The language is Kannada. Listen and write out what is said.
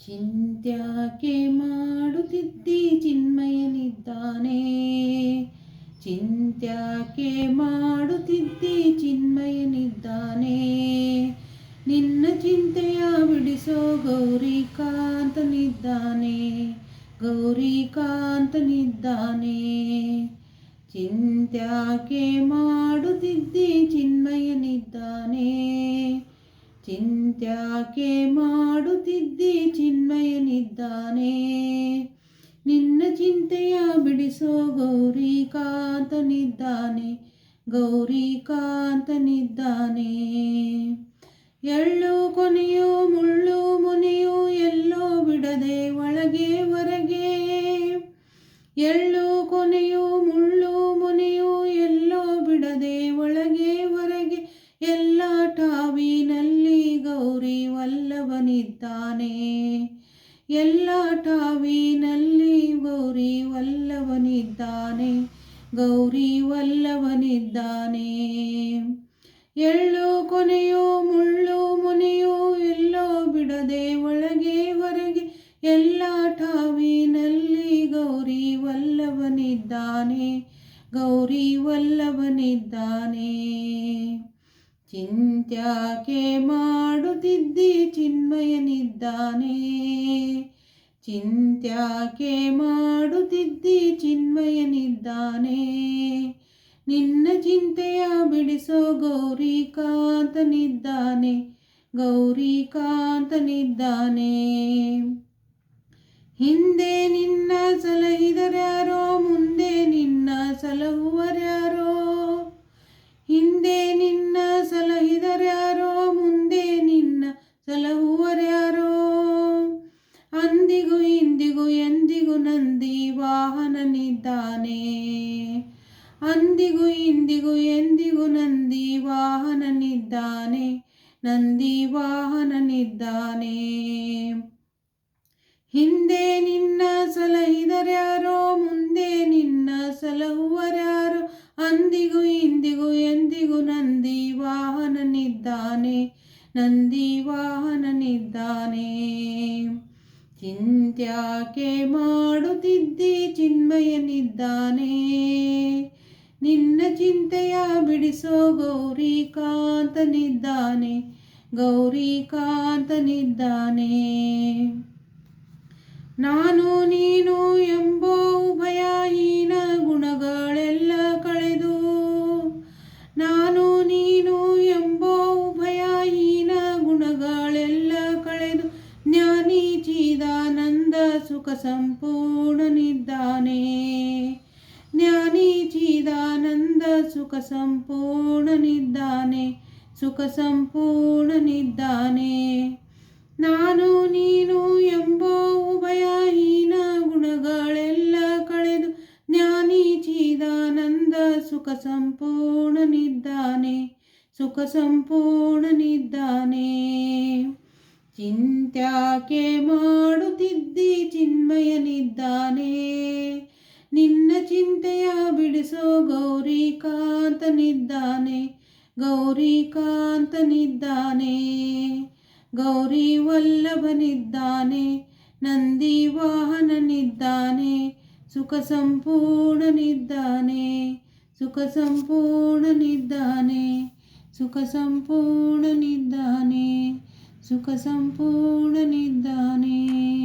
ಚಿಂತ್ಯಾಕೆ ಮಾಡುತ್ತಿದ್ದಿ ಚಿನ್ಮಯನಿದ್ದಾನೆ. ಚಿಂತ್ಯಾಕೆ ಮಾಡುತ್ತಿದ್ದಿ ಚಿನ್ಮಯನಿದ್ದಾನೆ. ನಿನ್ನ ಚಿಂತೆಯ ಬಿಡಿಸೋ ಗೌರಿಕಾಂತನಿದ್ದಾನೆ. ಗೌರಿಕಾಂತನಿದ್ದಾನೆ. ಚಿಂತ್ಯಾಕೆ ಮಾಡುತ್ತಿದ್ದಿ ಚಿನ್ಮಯನಿದ್ದಾನೆ. ಚಿಂತ್ಯಾಕೆ ಮಾಡುತ್ತಿದ್ದಿ ಚಿನ್ಮಯನಿದ್ದಾನೆ. ನಿನ್ನ ಚಿಂತೆಯ ಬಿಡಿಸೋ ಗೌರಿಕಾಂತನಿದ್ದಾನೆ. ಗೌರಿಕಾಂತನಿದ್ದಾನೆ. ಎಳ್ಳು ಕೊನೆಯೋ ಮುಳ್ಳು ಮುನೆಯೋ ಎಲ್ಲೋ ಬಿಡದೆ ಒಳಗೆ ಹೊರಗೆ. ಎಳ್ಳು ಕೊನೆಯೋ ಮುಳ್ಳು ಮುನೆಯೋ ಎಲ್ಲೋ ಬಿಡದೆ ಒಳಗೆ ಹೊರಗೆ. ಎಲ್ಲ ಠಾವಿನಲ್ಲಿ ಗೌರಿ ವಲ್ಲಭನಿದ್ದಾನೆ. ಎಲ್ಲ ಠಾವಿನಲ್ಲಿ ಗೌರಿ ವಲ್ಲಭನಿದ್ದಾನೆ. ಗೌರಿ ವಲ್ಲಭನಿದ್ದಾನೆ. ಎಳ್ಳು ಕೊನೆಯೋ ಮುಳ್ಳು ಮುನೆಯೋ ಎಲ್ಲೋ ಬಿಡದೆ ಒಳಗೆ ಹೊರಗೆ. ಎಲ್ಲ ಠಾವಿನಲ್ಲಿ ಗೌರಿ ವಲ್ಲಭನಿದ್ದಾನೆ. ಗೌರಿ ವಲ್ಲಭನಿದ್ದಾನೆ. ಚಿಂತ್ಯಾಕೆ ಮಾಡುತ್ತಿದ್ದಿ ಚಿನ್ಮಯನಿದ್ದಾನೆ. ಚಿಂತ್ಯಾಕೆ ಮಾಡುತ್ತಿದ್ದಿ ಚಿನ್ಮಯನಿದ್ದಾನೆ. ನಿನ್ನ ಚಿಂತೆಯ ಬಿಡಿಸೋ ಗೌರಿಕಾಂತನಿದ್ದಾನೆ. ಗೌರಿಕಾಂತನಿದ್ದಾನೆ. ಹಿಂದೆ ನಿನ್ನ ಸಲಹಿದರ್ಯಾರೋ ಮುಂದೆ ನಿನ್ನ ಸಲಹುವರ್ಯಾರೋ. ಹಿಂದೆ ನಿನ್ನ ಸಲಹಿದರ್ಯಾರೋ ಮುಂದೆ ನಿನ್ನ ಸಲಹುವರ್ಯಾರೋ. ಅಂದಿಗೂ ಇಂದಿಗೂ ಎಂದಿಗೂ ನಂದಿ ವಾಹನನಿದ್ದಾನೆ. ಅಂದಿಗೂ ಇಂದಿಗೂ ಎಂದಿಗೂ ನಂದಿ ವಾಹನನಿದ್ದಾನೆ. ನಂದಿ ವಾಹನನಿದ್ದಾನೆ. ಹಿಂದೆ ನಿನ್ನ ಸಲಹಿದರ್ಯಾರೋ ಮುಂದೆ ನಿನ್ನ ಸಲಹುವರ್ಯಾರೋ. ಅಂದಿಗೂ ಇಂದಿಗೂ ಎಂದಿಗೂ ನಂದಿ ವಾಹನನಿದ್ದಾನೆ. ನಂದಿ ವಾಹನನಿದ್ದಾನೆ. ಚಿಂತ್ಯಾಕೆ ಮಾಡುತ್ತಿದ್ದಿ ಚಿನ್ಮಯನಿದ್ದಾನೆ. ನಿನ್ನ ಚಿಂತೆಯ ಬಿಡಿಸೋ ಗೌರಿಕಾಂತನಿದ್ದಾನೆ. ಗೌರಿಕಾಂತನಿದ್ದಾನೆ. ನಾನು ನೀನು ಎಂಬೋ ಉಭಯಹೀನ ಗುಣಗಳೆಲ್ಲ ಕಳೆದು. ನಾನು ನೀನು ಎಂಬೋ ಉಭಯಹೀನ ಗುಣಗಳೆಲ್ಲ ಕಳೆದು. ಜ್ಞಾನಿ ಚಿದಾನಂದ ಸುಖ ಸಂಪೂರ್ಣನಿದ್ದಾನೆ. ಜ್ಞಾನಿ ಚಿದಾನಂದ ಸುಖ ಸಂಪೂರ್ಣನಿದ್ದಾನೆ. ಸುಖ ಸಂಪೂರ್ಣನಿದ್ದಾನೆ. ನಾನು ನೀನು ಎಂಬೋ ಉಭಯಹೀನ ಗುಣಗಳೆಲ್ಲ ಕಳೆದು. ಜ್ಞಾನಿ ಚಿದಾನಂದ ಸುಖ ಸಂಪೂರ್ಣನಿದ್ದಾನೆ. ಸುಖ ಸಂಪೂರ್ಣನಿದ್ದಾನೆ. ಚಿಂತ್ಯಾಕೆ ಮಾಡುತ್ತಿದ್ದಿ ಚಿನ್ಮಯನಿದ್ದಾನೆ. ನಿನ್ನ ಚಿಂತೆಯ ಬಿಡಿಸೋ ಗೌರಿಕಾಂತನಿದ್ದಾನೆ. ಗೌರಿಕಾಂತನಿದ್ದಾನೆ. ಗೌರಿ ವಲ್ಲಭನಿದ್ದಾನೆ. ನಂದಿ ವಾಹನನಿದ್ದಾನೆ. ಸುಖ ಸಂಪೂರ್ಣನಿದ್ದಾನೆ. ಸುಖ ಸಂಪೂರ್ಣನಿದ್ದಾನೆ. ಸುಖ ಸಂಪೂರ್ಣನಿದ್ದಾನೆ. ಸುಖ ಸಂಪೂರ್ಣ